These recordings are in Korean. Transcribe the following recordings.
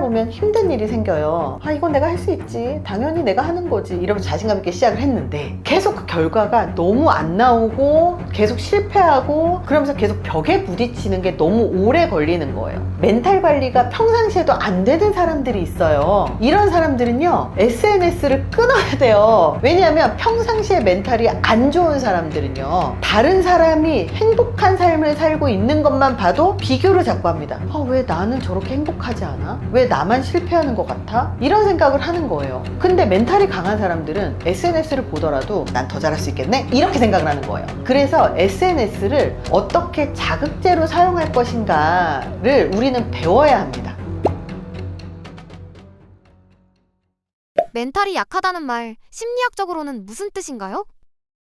하다 보면 힘든 일이 생겨요. 아, 이건 내가 할 수 있지, 당연히 내가 하는 거지, 이러면서 자신감 있게 시작을 했는데 계속 그 결과가 너무 안 나오고 계속 실패하고 그러면서 계속 벽에 부딪히는 게 너무 오래 걸리는 거예요. 멘탈 관리가 평상시에도 안 되는 사람들이 있어요. 이런 사람들은요, SNS를 끊어야 돼요. 왜냐하면 평상시에 멘탈이 안 좋은 사람들은요, 다른 사람이 행복한 삶을 살고 있는 것만 봐도 비교를 자꾸 합니다. 왜 나는 저렇게 행복하지 않아? 왜 나만 실패하는 것 같아? 이런 생각을 하는 거예요. 근데 멘탈이 강한 사람들은 SNS를 보더라도 난 더 잘할 수 있겠네? 이렇게 생각을 하는 거예요. 그래서 SNS를 어떻게 자극제로 사용할 것인가를 우리는 배워야 합니다. 멘탈이 약하다는 말, 심리학적으로는 무슨 뜻인가요?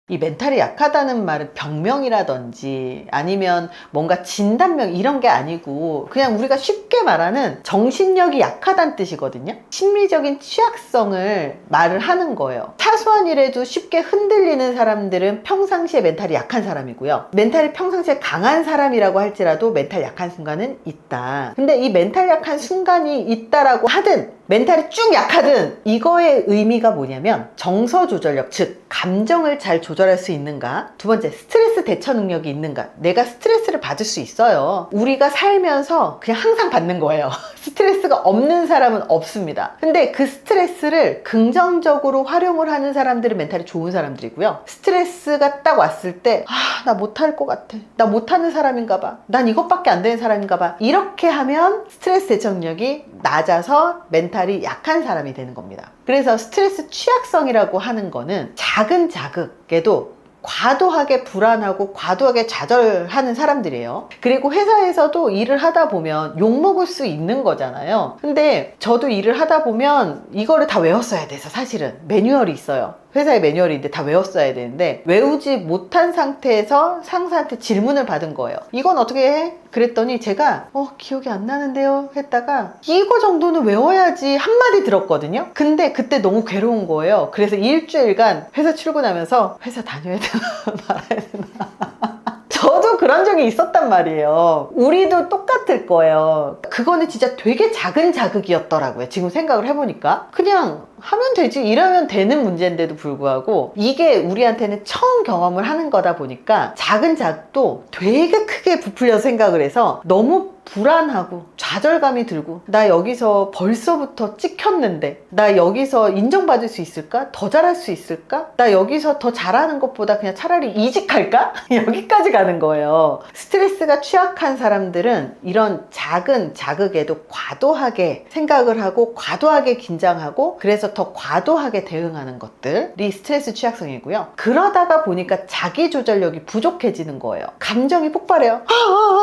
이 멘탈이 약하다는 말은 병명이라든지 아니면 뭔가 진단명 이런 게 아니고 그냥 우리가 쉽게 말하는 정신력이 약하다는 뜻이거든요. 심리적인 취약성을 말을 하는 거예요. 사소한 일에도 쉽게 흔들리는 사람들은 평상시에 멘탈이 약한 사람이고요. 멘탈이 평상시에 강한 사람이라고 할지라도 멘탈 약한 순간은 있다. 근데 이 멘탈 약한 순간이 있다라고 하든 멘탈이 쭉 약하든 이거의 의미가 뭐냐면 정서 조절력, 즉 감정을 잘 조절할 수 있는가, 두 번째 스트레스 대처 능력이 있는가. 내가 스트레스를 받을 수 있어요. 우리가 살면서 그냥 항상 받는 거예요. 스트레스가 없는 사람은 없습니다. 근데 그 스트레스를 긍정적으로 활용을 하는 사람들은 멘탈이 좋은 사람들이고요. 스트레스가 딱 왔을 때 나 못할 것 같아, 나 못하는 사람인가 봐, 난 이것밖에 안 되는 사람인가 봐, 이렇게 하면 스트레스 대처 능력이 낮아서 멘탈이 약한 사람이 되는 겁니다. 그래서 스트레스 취약성이라고 하는 거는 작은 자극에도 과도하게 불안하고 과도하게 좌절하는 사람들이에요. 그리고 회사에서도 일을 하다 보면 욕먹을 수 있는 거잖아요. 근데 저도 일을 하다 보면 이거를 다 외웠어야 돼서, 사실은 매뉴얼이 있어요. 회사의 매뉴얼인데 다 외웠어야 되는데 외우지 못한 상태에서 상사한테 질문을 받은 거예요. 이건 어떻게 해? 그랬더니 제가 기억이 안 나는데요 했다가 이거 정도는 외워야지 한마디 들었거든요. 근데 그때 너무 괴로운 거예요. 그래서 일주일간 회사 출근하면서 회사 다녀야 되나 말아야 되나 저도 그런 적이 있었단 말이에요. 우리도 똑같을 거예요. 그거는 진짜 되게 작은 자극이었더라고요. 지금 생각을 해보니까 그냥 하면 되지, 이러면 되는 문제인데도 불구하고 이게 우리한테는 처음 경험을 하는 거다 보니까 작은 자극도 되게 크게 부풀려서 생각을 해서 너무 불안하고 좌절감이 들고, 나 여기서 벌써부터 찍혔는데 나 여기서 인정받을 수 있을까? 더 잘할 수 있을까? 나 여기서 더 잘하는 것보다 그냥 차라리 이직할까? 여기까지 가는 거예요. 스트레스가 취약한 사람들은 이런 작은 자극에도 과도하게 생각을 하고 과도하게 긴장하고 그래서 더 과도하게 대응하는 것들이 스트레스 취약성이고요. 그러다가 보니까 자기 조절력이 부족해지는 거예요. 감정이 폭발해요.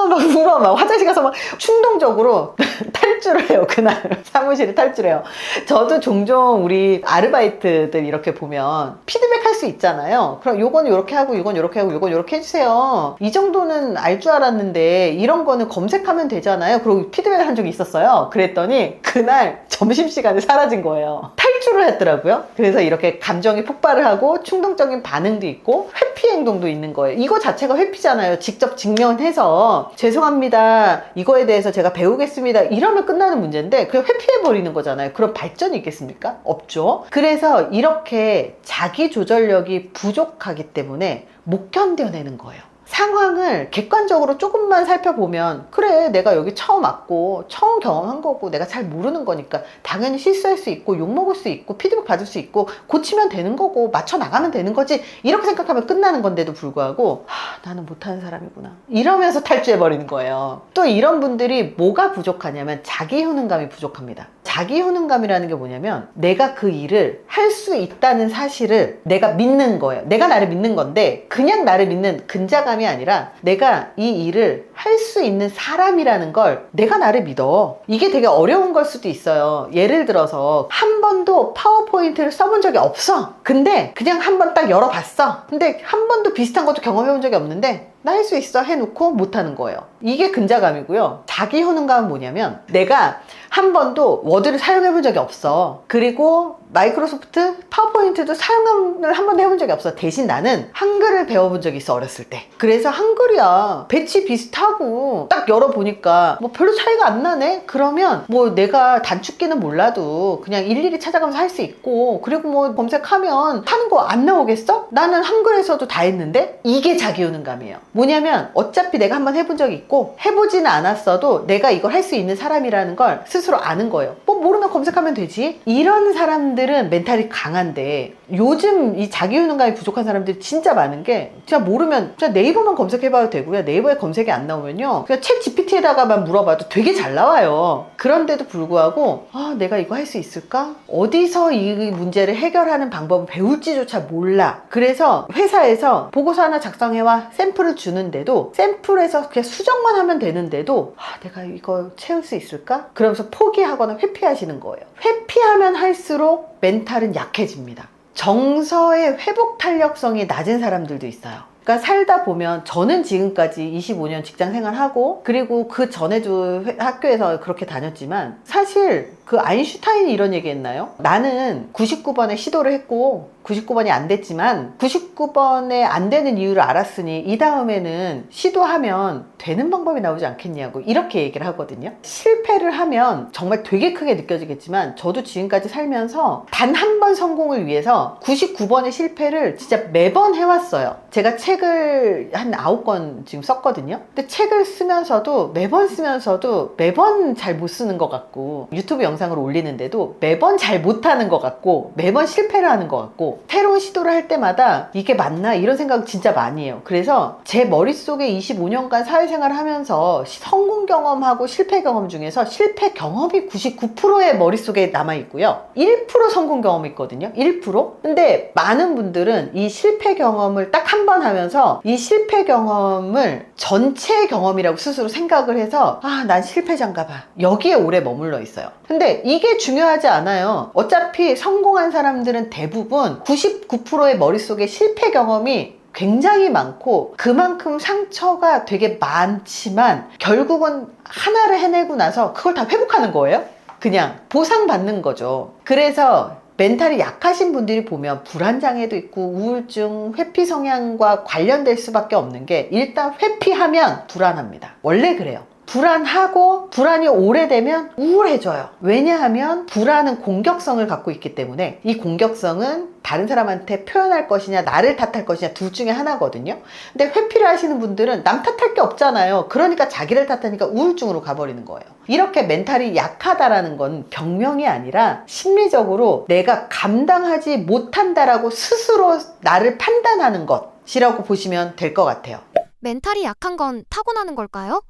막 울어, 막 화장실 가서 막 충동적으로 탈주를 해요. 그날 사무실에 탈주를 해요. 저도 종종 우리 아르바이트들 이렇게 보면 피드백 할 수 있잖아요. 그럼 요거는 요렇게 하고 요건 요렇게 하고 요건 요렇게 해주세요. 이 정도는 알 줄 알았는데 이런 거는 검색하면 되잖아요. 그리고 피드백을 한 적이 있었어요. 그랬더니 그날 점심시간에 사라진 거예요. 탈주를 했더라고요. 그래서 이렇게 감정이 폭발을 하고 충동적인 반응도 있고 회피 행동도 있는 거예요. 이거 자체가 회피잖아요. 직접 직면해서 죄송합니다, 이거에 대해서 제가 배우겠습니다, 이러면 끝나는 문제인데 그냥 회피해버리는 거잖아요. 그럼 발전이 있겠습니까? 없죠. 그래서 이렇게 자기 조절력이 부족하기 때문에 못 견뎌내는 거예요. 상황을 객관적으로 조금만 살펴보면 그래, 내가 여기 처음 왔고 처음 경험한 거고 내가 잘 모르는 거니까 당연히 실수할 수 있고 욕먹을 수 있고 피드백 받을 수 있고 고치면 되는 거고 맞춰 나가면 되는 거지, 이렇게 생각하면 끝나는 건데도 불구하고 나는 못하는 사람이구나 이러면서 탈주해버리는 거예요. 또 이런 분들이 뭐가 부족하냐면 자기 효능감이 부족합니다. 자기 효능감이라는 게 뭐냐면 내가 그 일을 할 수 있다는 사실을 내가 믿는 거예요. 내가 나를 믿는 건데 그냥 나를 믿는 근자감이 아니라 내가 이 일을 할 수 있는 사람이라는 걸 내가 나를 믿어. 이게 되게 어려운 걸 수도 있어요. 예를 들어서 한 번도 파워포인트를 써본 적이 없어. 근데 그냥 한 번 딱 열어봤어. 근데 한 번도 비슷한 것도 경험해본 적이 없는데 나 할 수 있어 해놓고 못하는 거예요. 이게 근자감이고요. 자기 효능감은 뭐냐면 내가 한 번도 워드를 사용해 본 적이 없어. 그리고 마이크로소프트 파워포인트도 사용을 한 번도 해본 적이 없어. 대신 나는 한글을 배워본 적이 있어, 어렸을 때. 그래서 한글이야 배치 비슷하고 딱 열어보니까 뭐 별로 차이가 안 나네? 그러면 뭐 내가 단축키는 몰라도 그냥 일일이 찾아가면서 할 수 있고, 그리고 뭐 검색하면 하는 거 안 나오겠어? 나는 한글에서도 다 했는데. 이게 자기 효능감이에요. 뭐냐면 어차피 내가 한번 해본 적이 있고 해보지는 않았어도 내가 이걸 할 수 있는 사람이라는 걸 스스로 아는 거예요. 뭐 모르면 검색하면 되지. 이런 사람들은 멘탈이 강한데, 요즘 이 자기 효능감이 부족한 사람들이 진짜 많은 게, 진짜 모르면 진짜 네이버만 검색해봐도 되고요. 네이버에 검색이 안 나오면요, 그냥 챗 GPT에다가만 물어봐도 되게 잘 나와요. 그런데도 불구하고 내가 이거 할 수 있을까? 어디서 이 문제를 해결하는 방법을 배울지조차 몰라. 그래서 회사에서 보고서 하나 작성해와 샘플을 주는데도, 샘플에서 그냥 수정만 하면 되는데도 내가 이거 채울 수 있을까? 그러면서 포기하거나 회피하시는 거예요. 회피하면 할수록 멘탈은 약해집니다. 정서의 회복 탄력성이 낮은 사람들도 있어요. 그러니까 살다 보면, 저는 지금까지 25년 직장 생활하고, 그리고 그 전에도 학교에서 그렇게 다녔지만, 사실 그 아인슈타인이 이런 얘기 했나요? 나는 99번에 시도를 했고 99번이 안 됐지만 99번에 안 되는 이유를 알았으니 이 다음에는 시도하면 되는 방법이 나오지 않겠냐고, 이렇게 얘기를 하거든요. 실패를 하면 정말 되게 크게 느껴지겠지만, 저도 지금까지 살면서 단 한 번 성공을 위해서 99번의 실패를 진짜 매번 해왔어요. 제가 책을 한 9권 지금 썼거든요. 근데 책을 쓰면서도 매번 잘 못 쓰는 것 같고, 유튜브 영상을 올리는데도 매번 잘 못하는 것 같고, 매번 실패를 하는 것 같고, 새로운 시도를 할 때마다 이게 맞나? 이런 생각 진짜 많이 해요. 그래서 제 머릿속에 25년간 사회생활을 하면서 성공 경험하고 실패 경험 중에서 실패 경험이 99%의 머릿속에 남아있고요, 1% 성공 경험이 있거든요. 1%? 근데 많은 분들은 이 실패 경험을 딱 한 번 하면서 이 실패 경험을 전체 경험이라고 스스로 생각을 해서 난 실패자인가 봐, 여기에 오래 머물러 있어요. 근데 이게 중요하지 않아요. 어차피 성공한 사람들은 대부분 99%의 머릿속에 실패 경험이 굉장히 많고, 그만큼 상처가 되게 많지만 결국은 하나를 해내고 나서 그걸 다 회복하는 거예요. 그냥 보상받는 거죠. 그래서 멘탈이 약하신 분들이 보면 불안장애도 있고 우울증, 회피 성향과 관련될 수밖에 없는 게, 일단 회피하면 불안합니다. 원래 그래요. 불안하고, 불안이 오래되면 우울해져요. 왜냐하면 불안은 공격성을 갖고 있기 때문에, 이 공격성은 다른 사람한테 표현할 것이냐 나를 탓할 것이냐 둘 중에 하나거든요. 근데 회피를 하시는 분들은 남 탓할 게 없잖아요. 그러니까 자기를 탓하니까 우울증으로 가버리는 거예요. 이렇게 멘탈이 약하다라는 건 병명이 아니라 심리적으로 내가 감당하지 못한다라고 스스로 나를 판단하는 것이라고 보시면 될 것 같아요. 멘탈이 약한 건 타고나는 걸까요?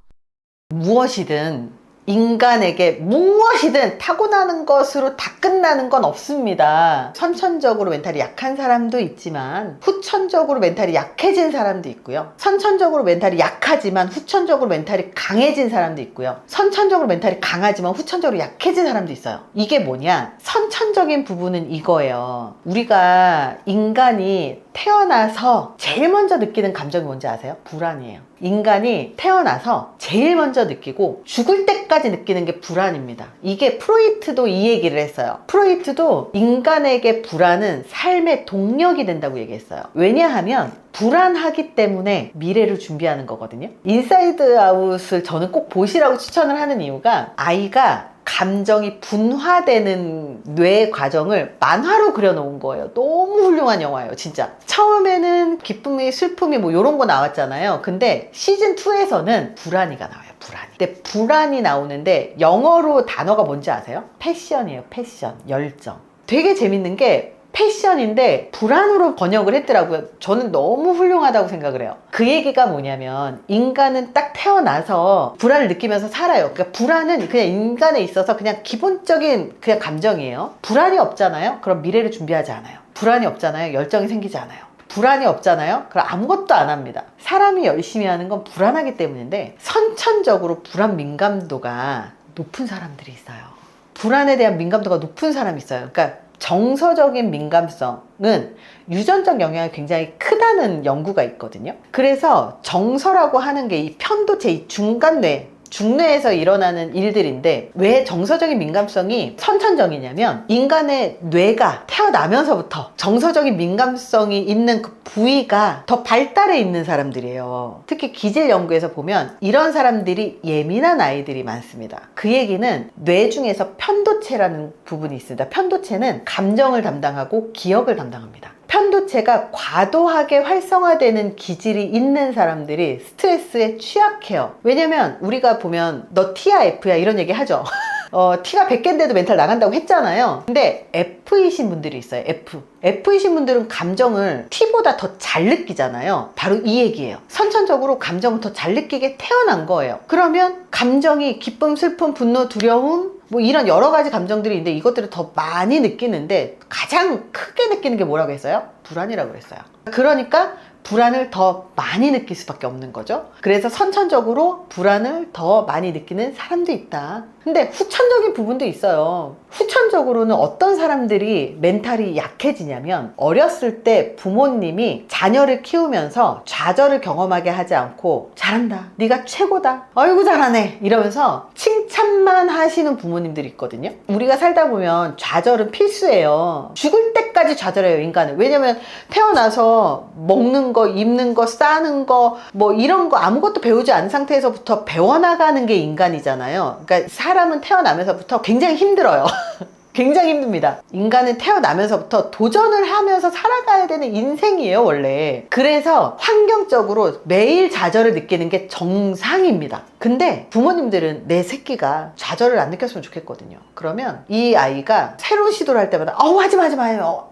무엇이든, 인간에게 무엇이든 타고나는 것으로 다 끝나는 건 없습니다. 선천적으로 멘탈이 약한 사람도 있지만 후천적으로 멘탈이 약해진 사람도 있고요, 선천적으로 멘탈이 약하지만 후천적으로 멘탈이 강해진 사람도 있고요, 선천적으로 멘탈이 강하지만 후천적으로 약해진 사람도 있어요. 이게 뭐냐? 선천적인 부분은 이거예요. 우리가 인간이 태어나서 제일 먼저 느끼는 감정이 뭔지 아세요? 불안이에요. 인간이 태어나서 제일 먼저 느끼고 죽을 때까지 느끼는 게 불안입니다. 이게 프로이트도 이 얘기를 했어요. 프로이트도 인간에게 불안은 삶의 동력이 된다고 얘기했어요. 왜냐하면 불안하기 때문에 미래를 준비하는 거거든요. 인사이드 아웃을 저는 꼭 보시라고 추천을 하는 이유가, 아이가 감정이 분화되는 뇌 과정을 만화로 그려놓은 거예요. 너무 훌륭한 영화예요, 진짜. 처음에는 기쁨이, 슬픔이 뭐 이런 거 나왔잖아요. 근데 시즌2에서는 불안이가 나와요, 불안이. 근데 불안이 나오는데 영어로 단어가 뭔지 아세요? 패션이에요, 패션. 열정. 되게 재밌는 게, 패션인데 불안으로 번역을 했더라고요. 저는 너무 훌륭하다고 생각을 해요. 그 얘기가 뭐냐면, 인간은 딱 태어나서 불안을 느끼면서 살아요. 그러니까 불안은 그냥 인간에 있어서 그냥 기본적인 그냥 감정이에요. 불안이 없잖아요? 그럼 미래를 준비하지 않아요. 불안이 없잖아요? 열정이 생기지 않아요. 불안이 없잖아요? 그럼 아무것도 안 합니다. 사람이 열심히 하는 건 불안하기 때문인데, 선천적으로 불안 민감도가 높은 사람들이 있어요. 불안에 대한 민감도가 높은 사람이 있어요. 그러니까 정서적인 민감성은 유전적 영향이 굉장히 크다는 연구가 있거든요. 그래서 정서라고 하는 게 이 편도체, 이 중뇌에서 일어나는 일들인데, 왜 정서적인 민감성이 선천적이냐면, 인간의 뇌가 태어나면서부터 정서적인 민감성이 있는 그 부위가 더 발달해 있는 사람들이에요. 특히 기질 연구에서 보면 이런 사람들이 예민한 아이들이 많습니다. 그 얘기는 뇌 중에서 편도체라는 부분이 있습니다. 편도체는 감정을 담당하고 기억을 담당합니다. 편도체가 과도하게 활성화되는 기질이 있는 사람들이 스트레스에 취약해요. 왜냐면 우리가 보면 너 T야 F야 이런 얘기 하죠. T가 100개인데도 멘탈 나간다고 했잖아요. 근데 F이신 분들이 있어요. F이신 분들은 감정을 T보다 더 잘 느끼잖아요. 바로 이 얘기예요. 선천적으로 감정을 더 잘 느끼게 태어난 거예요. 그러면 감정이 기쁨, 슬픔, 분노, 두려움 뭐 이런 여러 가지 감정들이 있는데, 이것들을 더 많이 느끼는데 가장 크게 느끼는 게 뭐라고 했어요? 불안이라고 했어요. 그러니까 불안을 더 많이 느낄 수밖에 없는 거죠. 그래서 선천적으로 불안을 더 많이 느끼는 사람도 있다. 근데 후천적인 부분도 있어요. 후천적으로는 어떤 사람들이 멘탈이 약해지냐면, 어렸을 때 부모님이 자녀를 키우면서 좌절을 경험하게 하지 않고 잘한다, 네가 최고다, 아이고 잘하네 이러면서 칭찬만 하시는 부모님들이 있거든요. 우리가 살다 보면 좌절은 필수예요. 죽을 때까지 좌절해요, 인간은. 왜냐면 태어나서 먹는 거, 입는 거, 싸는 거, 뭐 이런 거 아무것도 배우지 않은 상태에서부터 배워나가는 게 인간이잖아요. 그러니까 사람은 태어나면서부터 굉장히 힘들어요. 굉장히 힘듭니다. 인간은 태어나면서부터 도전을 하면서 살아가야 되는 인생이에요, 원래. 그래서 환경적으로 매일 좌절을 느끼는 게 정상입니다. 근데 부모님들은 내 새끼가 좌절을 안 느꼈으면 좋겠거든요. 그러면 이 아이가 새로운 시도를 할 때마다 하지마,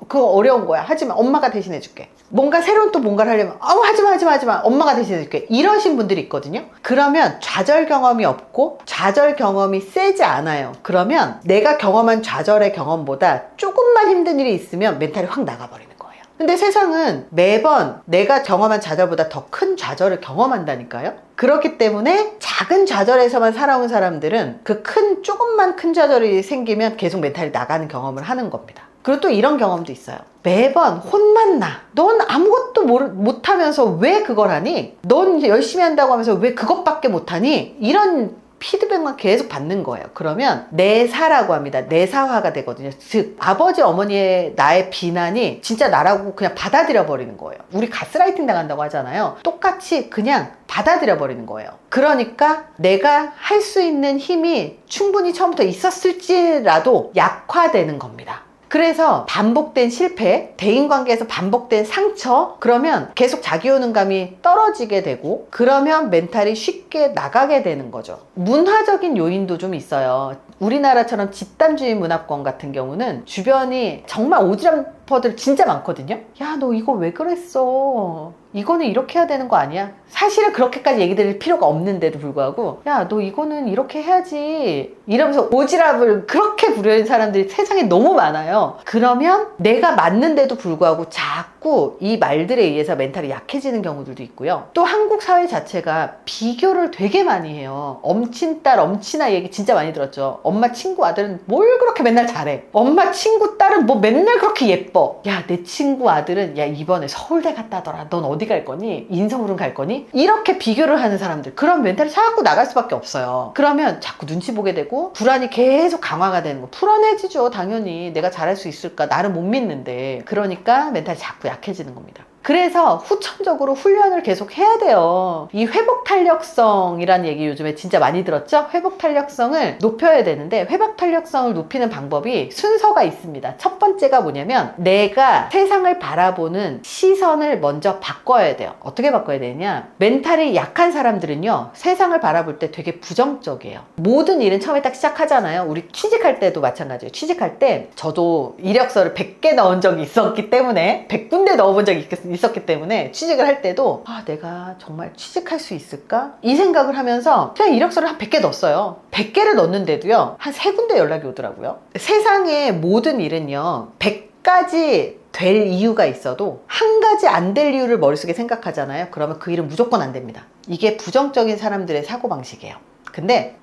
그거 어려운 거야, 하지마, 엄마가 대신해 줄게. 뭔가 새로운 또 뭔가를 하려면 하지마, 엄마가 대신해 줄게, 이러신 분들이 있거든요. 그러면 좌절 경험이 없고 좌절 경험이 세지 않아요. 그러면 내가 경험한 좌절의 경험보다 조금만 힘든 일이 있으면 멘탈이 확 나가버리는 거예요. 근데 세상은 매번 내가 경험한 좌절보다 더 큰 좌절을 경험한다니까요. 그렇기 때문에 작은 좌절에서만 살아온 사람들은 그 조금만 큰 좌절이 생기면 계속 멘탈이 나가는 경험을 하는 겁니다. 그리고 또 이런 경험도 있어요. 매번 혼만 나. 넌 아무것도 못하면서 왜 그걸 하니? 넌 열심히 한다고 하면서 왜 그것밖에 못하니? 이런 피드백만 계속 받는 거예요. 그러면 내사라고 합니다. 내사화가 되거든요. 즉 아버지 어머니의 나의 비난이 진짜 나라고 그냥 받아들여 버리는 거예요. 우리 가스라이팅 당한다고 하잖아요. 똑같이 그냥 받아들여 버리는 거예요. 그러니까 내가 할 수 있는 힘이 충분히 처음부터 있었을지라도 약화되는 겁니다. 그래서 반복된 실패, 대인관계에서 반복된 상처, 그러면 계속 자기효능감이 떨어지게 되고, 그러면 멘탈이 쉽게 나가게 되는 거죠. 문화적인 요인도 좀 있어요. 우리나라처럼 집단주의 문화권 같은 경우는 주변이 정말 오지랖퍼들 진짜 많거든요. 야, 너 이거 왜 그랬어? 이거는 이렇게 해야 되는 거 아니야? 사실은 그렇게까지 얘기 드릴 필요가 없는데도 불구하고, 야, 너 이거는 이렇게 해야지, 이러면서 오지랖을 그렇게 부르는 사람들이 세상에 너무 많아요. 그러면 내가 맞는데도 불구하고 자꾸 이 말들에 의해서 멘탈이 약해지는 경우들도 있고요. 또 한국 사회 자체가 비교를 되게 많이 해요. 엄친 딸, 엄친아 얘기 진짜 많이 들었죠. 엄마 친구 아들은 뭘 그렇게 맨날 잘해? 엄마 친구 딸은 뭐 맨날 그렇게 예뻐? 야, 내 친구 아들은 야, 이번에 서울대 갔다더라. 넌 어디 갈 거니? 인서울은 갈 거니? 이렇게 비교를 하는 사람들, 그런 멘탈이 자꾸 나갈 수밖에 없어요. 그러면 자꾸 눈치 보게 되고 불안이 계속 강화가 되는 거. 불안해지죠, 당연히. 내가 잘할 수 있을까? 나를 못 믿는데. 그러니까 멘탈이 자꾸 약해지는 겁니다. 그래서 후천적으로 훈련을 계속 해야 돼요. 이 회복 탄력성이라는 얘기 요즘에 진짜 많이 들었죠? 회복 탄력성을 높여야 되는데, 회복 탄력성을 높이는 방법이 순서가 있습니다. 첫 번째가 뭐냐면, 내가 세상을 바라보는 시선을 먼저 바꿔야 돼요. 어떻게 바꿔야 되냐? 멘탈이 약한 사람들은요, 세상을 바라볼 때 되게 부정적이에요. 모든 일은 처음에 딱 시작하잖아요. 우리 취직할 때도 마찬가지예요. 취직할 때 저도 이력서를 100개 넣은 적이 있었기 때문에, 100군데 넣어본 적이 있었기 때문에 취직을 할 때도 내가 정말 취직할 수 있을까? 이 생각을 하면서 그냥 이력서를 한 100개 넣었어요. 100개를 넣었는데도요, 한 3군데 연락이 오더라고요. 세상의 모든 일은요, 100가지 될 이유가 있어도 한 가지 안 될 이유를 머릿속에 생각하잖아요. 그러면 그 일은 무조건 안 됩니다. 이게 부정적인 사람들의 사고방식이에요. 근데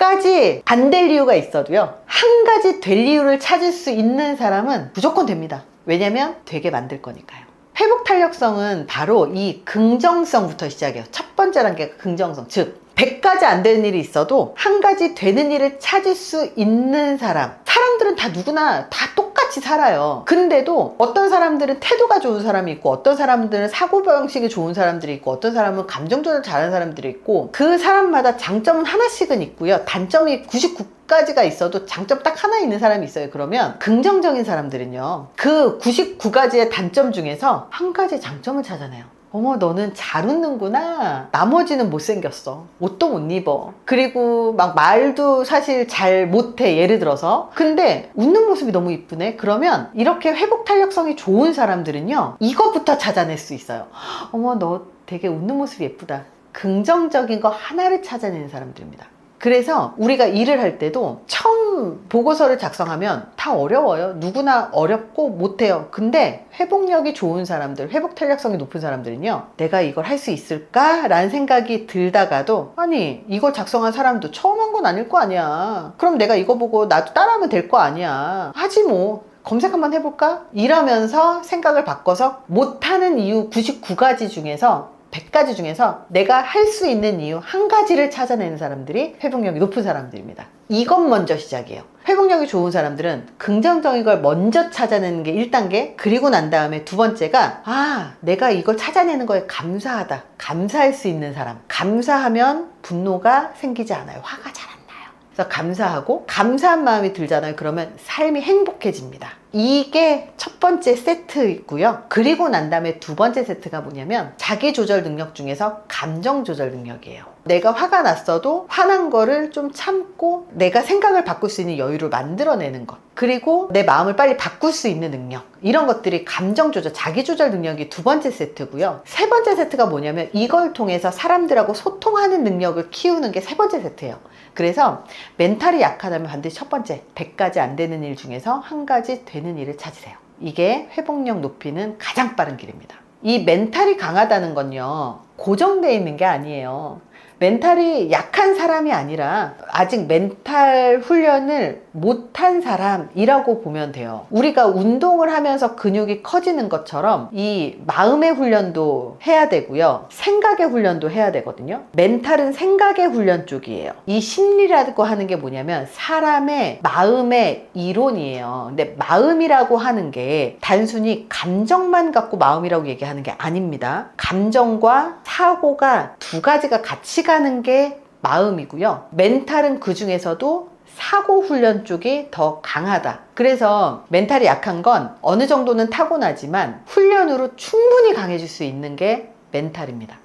100가지 안 될 이유가 있어도요, 한 가지 될 이유를 찾을 수 있는 사람은 무조건 됩니다. 왜냐면 되게 만들 거니까요. 회복 탄력성은 바로 이 긍정성부터 시작해요. 첫 번째 단계가 긍정성. 즉 100가지 안 되는 일이 있어도 한 가지 되는 일을 찾을 수 있는 사람. 사람들은 다 누구나 다 똑같이 살아요. 근데도 어떤 사람들은 태도가 좋은 사람이 있고, 어떤 사람들은 사고방식이 좋은 사람들이 있고, 어떤 사람은 감정 조절 잘하는 사람들이 있고, 그 사람마다 장점은 하나씩은 있고요, 단점이 99가지가 있어도 장점 딱 하나 있는 사람이 있어요. 그러면 긍정적인 사람들은요, 그 99가지의 단점 중에서 한 가지 장점을 찾아내요. 어머, 너는 잘 웃는구나. 나머지는 못생겼어. 옷도 못 입어. 그리고 막 말도 사실 잘 못해. 예를 들어서. 근데 웃는 모습이 너무 이쁘네. 그러면 이렇게 회복 탄력성이 좋은 사람들은요, 이것부터 찾아낼 수 있어요. 어머, 너 되게 웃는 모습이 예쁘다. 긍정적인 거 하나를 찾아내는 사람들입니다. 그래서 우리가 일을 할 때도 처음 보고서를 작성하면 다 어려워요. 누구나 어렵고 못해요. 근데 회복력이 좋은 사람들, 회복 탄력성이 높은 사람들은요, 내가 이걸 할 수 있을까? 라는 생각이 들다가도, 아니 이걸 작성한 사람도 처음 한 건 아닐 거 아니야. 그럼 내가 이거 보고 나도 따라하면 될 거 아니야. 하지 뭐. 검색 한번 해볼까? 이러면서 생각을 바꿔서 못하는 이유 99가지 중에서 100가지 중에서 내가 할 수 있는 이유 한 가지를 찾아내는 사람들이 회복력이 높은 사람들입니다. 이것 먼저 시작이에요. 회복력이 좋은 사람들은 긍정적인 걸 먼저 찾아내는 게 1단계, 그리고 난 다음에 두 번째가, 아, 내가 이걸 찾아내는 거에 감사하다. 감사할 수 있는 사람. 감사하면 분노가 생기지 않아요. 화가 잘 안 나요. 그래서 감사하고, 감사한 마음이 들잖아요. 그러면 삶이 행복해집니다. 이게 첫 번째 세트이고요. 그리고 난 다음에 두 번째 세트가 뭐냐면, 자기 조절 능력 중에서 감정 조절 능력이에요. 내가 화가 났어도 화난 거를 좀 참고 내가 생각을 바꿀 수 있는 여유를 만들어내는 것, 그리고 내 마음을 빨리 바꿀 수 있는 능력, 이런 것들이 감정 조절, 자기 조절 능력이 두 번째 세트고요. 세 번째 세트가 뭐냐면, 이걸 통해서 사람들하고 소통하는 능력을 키우는 게 세 번째 세트예요. 그래서 멘탈이 약하다면 반드시 첫 번째, 100가지 안 되는 일 중에서 한 가지 되는 일을 찾으세요. 이게 회복력 높이는 가장 빠른 길입니다. 이 멘탈이 강하다는 건요, 고정되어 있는 게 아니에요. 멘탈이 약한 사람이 아니라 아직 멘탈 훈련을 못한 사람이라고 보면 돼요. 우리가 운동을 하면서 근육이 커지는 것처럼 이 마음의 훈련도 해야 되고요, 생각의 훈련도 해야 되거든요. 멘탈은 생각의 훈련 쪽이에요. 이 심리라고 하는 게 뭐냐면 사람의 마음의 이론이에요. 근데 마음이라고 하는 게 단순히 감정만 갖고 마음이라고 얘기하는 게 아닙니다. 감정과 사고가 두 가지가 같이 가는 게 마음이고요. 멘탈은 그 중에서도 사고 훈련 쪽이 더 강하다. 그래서 멘탈이 약한 건 어느 정도는 타고나지만 훈련으로 충분히 강해질 수 있는 게 멘탈입니다.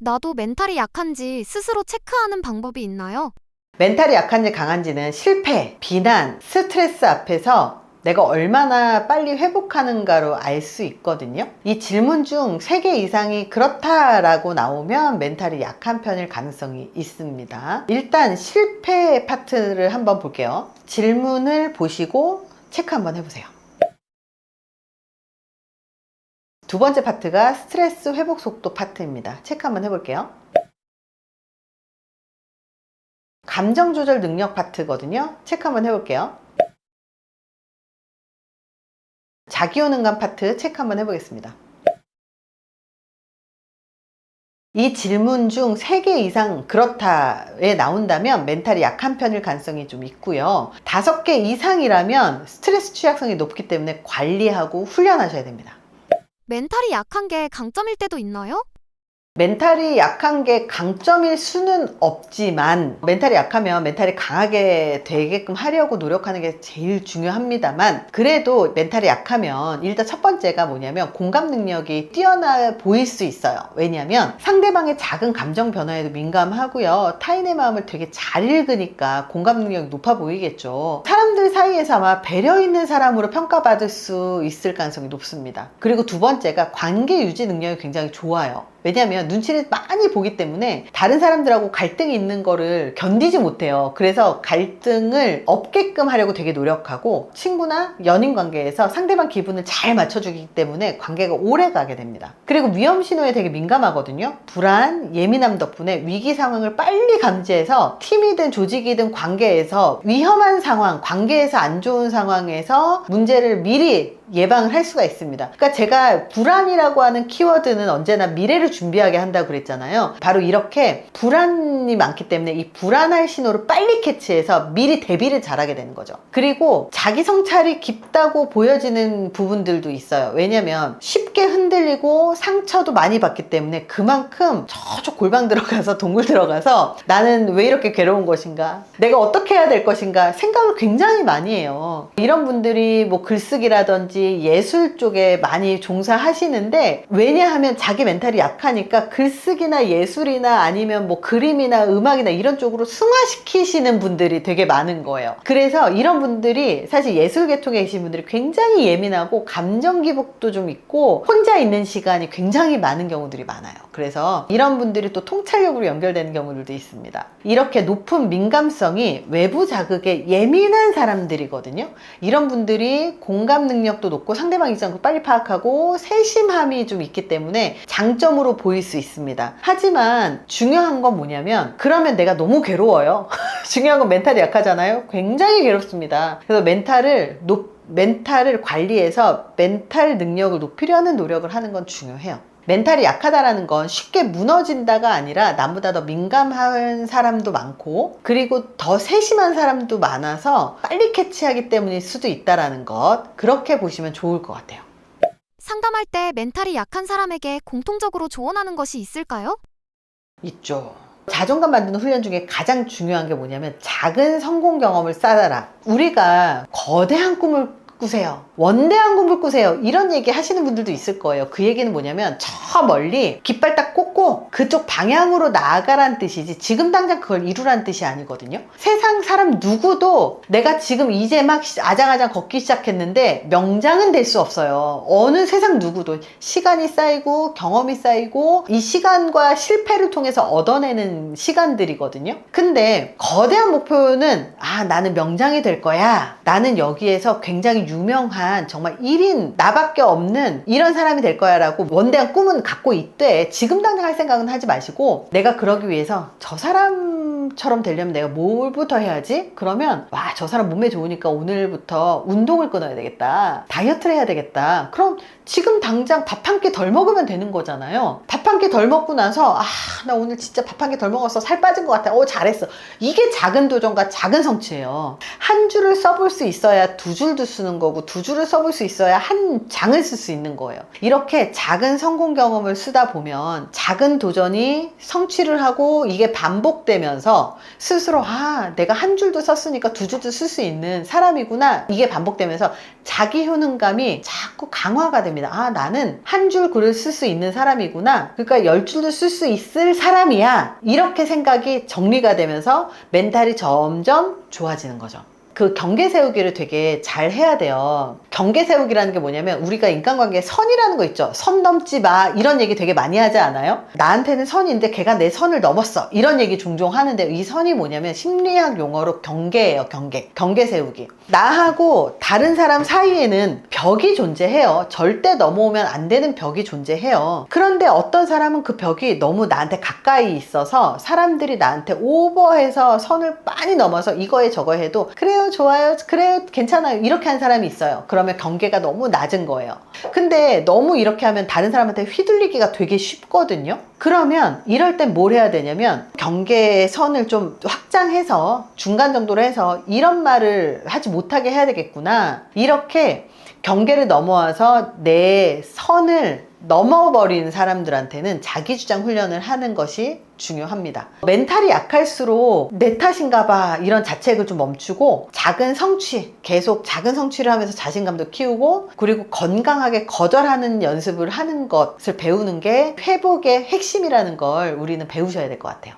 나도 멘탈이 약한지 스스로 체크하는 방법이 있나요? 멘탈이 약한지 강한지는 실패, 비난, 스트레스 앞에서 내가 얼마나 빨리 회복하는가로 알 수 있거든요. 이 질문 중 3개 이상이 그렇다라고 나오면 멘탈이 약한 편일 가능성이 있습니다. 일단 실패 파트를 한번 볼게요. 질문을 보시고 체크 한번 해보세요. 두 번째 파트가 스트레스 회복 속도 파트입니다. 체크 한번 해볼게요. 감정 조절 능력 파트거든요. 체크 한번 해볼게요. 자기효능감 파트 체크 한번 해보겠습니다. 이 질문 중 3개 이상 그렇다에 나온다면 멘탈이 약한 편일 가능성이 좀 있고요. 5개 이상이라면 스트레스 취약성이 높기 때문에 관리하고 훈련하셔야 됩니다. 멘탈이 약한 게 강점일 때도 있나요? 멘탈이 약한 게 강점일 수는 없지만, 멘탈이 약하면 멘탈이 강하게 되게끔 하려고 노력하는 게 제일 중요합니다만, 그래도 멘탈이 약하면 일단 첫 번째가 뭐냐면 공감 능력이 뛰어나 보일 수 있어요. 왜냐하면 상대방의 작은 감정 변화에도 민감하고요, 타인의 마음을 되게 잘 읽으니까 공감 능력이 높아 보이겠죠. 사람들 사이에서 아마 배려 있는 사람으로 평가받을 수 있을 가능성이 높습니다. 그리고 두 번째가 관계 유지 능력이 굉장히 좋아요. 왜냐하면 눈치를 많이 보기 때문에 다른 사람들하고 갈등이 있는 거를 견디지 못해요. 그래서 갈등을 없게끔 하려고 되게 노력하고 친구나 연인 관계에서 상대방 기분을 잘 맞춰주기 때문에 관계가 오래 가게 됩니다. 그리고 위험 신호에 되게 민감하거든요. 불안, 예민함 덕분에 위기 상황을 빨리 감지해서 팀이든 조직이든 관계에서 위험한 상황, 관계에서 안 좋은 상황에서 문제를 미리 예방을 할 수가 있습니다. 그러니까 제가 불안이라고 하는 키워드는 언제나 미래를 준비하게 한다고 그랬잖아요. 바로 이렇게 불안이 많기 때문에 이 불안할 신호를 빨리 캐치해서 미리 대비를 잘하게 되는 거죠. 그리고 자기 성찰이 깊다고 보여지는 부분들도 있어요. 왜냐면 쉽게 흔들리고 상처도 많이 받기 때문에 그만큼 저쪽 골방 들어가서 동굴 들어가서 나는 왜 이렇게 괴로운 것인가, 내가 어떻게 해야 될 것인가 생각을 굉장히 많이 해요. 이런 분들이 뭐 글쓰기라든지 예술 쪽에 많이 종사하시는데, 왜냐하면 자기 멘탈이 약하니까 글쓰기나 예술이나 아니면 뭐 그림이나 음악이나 이런 쪽으로 승화시키시는 분들이 되게 많은 거예요. 그래서 이런 분들이 사실 예술 계통에 계신 분들이 굉장히 예민하고 감정 기복도 좀 있고 혼자 있는 시간이 굉장히 많은 경우들이 많아요. 그래서 이런 분들이 또 통찰력으로 연결되는 경우들도 있습니다. 이렇게 높은 민감성이 외부 자극에 예민한 사람들이거든요. 이런 분들이 공감 능력도 높고 상대방 입장도 빨리 파악하고 세심함이 좀 있기 때문에 장점으로 보일 수 있습니다. 하지만 중요한 건 뭐냐면, 그러면 내가 너무 괴로워요. 중요한 건 멘탈이 약하잖아요. 굉장히 괴롭습니다. 그래서 멘탈을 관리해서 멘탈 능력을 높이려는 노력을 하는 건 중요해요. 멘탈이 약하다라는 건 쉽게 무너진다가 아니라 남보다 더 민감한 사람도 많고 그리고 더 세심한 사람도 많아서 빨리 캐치하기 때문일 수도 있다라는 것, 그렇게 보시면 좋을 것 같아요. 상담할 때 멘탈이 약한 사람에게 공통적으로 조언하는 것이 있을까요? 있죠. 자존감 만드는 훈련 중에 가장 중요한 게 뭐냐면 작은 성공 경험을 쌓아라. 우리가 거대한 꿈을 꾸세요, 원대한 꿈을 꾸세요, 이런 얘기 하시는 분들도 있을 거예요. 그 얘기는 뭐냐면 저 멀리 깃발 딱 꽂고 그쪽 방향으로 나아가란 뜻이지 지금 당장 그걸 이루란 뜻이 아니거든요. 세상 사람 누구도 내가 지금 이제 막 아장아장 걷기 시작했는데 명장은 될 수 없어요. 어느 세상 누구도 시간이 쌓이고 경험이 쌓이고 이 시간과 실패를 통해서 얻어내는 시간들이거든요. 근데 거대한 목표는 나는 명장이 될 거야, 나는 여기에서 굉장히 유명한 정말 1인 나밖에 없는 이런 사람이 될 거야 라고 원대한 꿈은 갖고 있대. 지금 당장 할 생각은 하지 마시고, 내가 그러기 위해서 저 사람처럼 되려면 내가 뭘부터 해야지? 그러면 저 사람 몸매 좋으니까 오늘부터 운동을 끊어야 되겠다, 다이어트를 해야 되겠다. 그럼 지금 당장 밥 한 끼 덜 먹으면 되는 거잖아요. 밥 한 끼 덜 먹고 나서 나 오늘 진짜 밥 한 끼 덜 먹었어, 살 빠진 것 같아, 잘했어. 이게 작은 도전과 작은 성취예요. 한 줄을 써볼 수 있어야 두 줄도 쓰는 거고, 두 줄을 써볼 수 있어야 한 장을 쓸 수 있는 거예요. 이렇게 작은 성공 경험을 쓰다 보면 작은 도전이 성취를 하고 이게 반복되면서 스스로 내가 한 줄도 썼으니까 두 줄도 쓸 수 있는 사람이구나, 이게 반복되면서 자기 효능감이 자꾸 강화가 됩니다. 나는 한 줄 글을 쓸 수 있는 사람이구나, 그러니까 10줄도 쓸 수 있을 사람이야, 이렇게 생각이 정리가 되면서 멘탈이 점점 좋아지는 거죠. 그 경계 세우기를 되게 잘 해야 돼요. 경계 세우기라는 게 뭐냐면, 우리가 인간관계에 선이라는 거 있죠. 선 넘지 마, 이런 얘기 되게 많이 하지 않아요? 나한테는 선인데 걔가 내 선을 넘었어, 이런 얘기 종종 하는데, 이 선이 뭐냐면 심리학 용어로 경계예요. 경계 세우기. 나하고 다른 사람 사이에는 벽이 존재해요. 절대 넘어오면 안 되는 벽이 존재해요. 그런데 어떤 사람은 그 벽이 너무 나한테 가까이 있어서 사람들이 나한테 오버해서 선을 많이 넘어서 이거에 저거 해도 그래요, 좋아요, 그래요, 괜찮아요, 이렇게 한 사람이 있어요. 그러면 경계가 너무 낮은 거예요. 근데 너무 이렇게 하면 다른 사람한테 휘둘리기가 되게 쉽거든요. 그러면 이럴 땐 뭘 해야 되냐면, 경계의 선을 좀 확장해서 중간 정도로 해서 이런 말을 하지 못하게 해야 되겠구나, 이렇게 경계를 넘어와서 내 선을 넘어버린 사람들한테는 자기주장 훈련을 하는 것이 중요합니다. 멘탈이 약할수록 내 탓인가 봐, 이런 자책을 좀 멈추고 작은 성취, 계속 작은 성취를 하면서 자신감도 키우고, 그리고 건강하게 거절하는 연습을 하는 것을 배우는 게 회복의 핵심이라는 걸 우리는 배우셔야 될 것 같아요.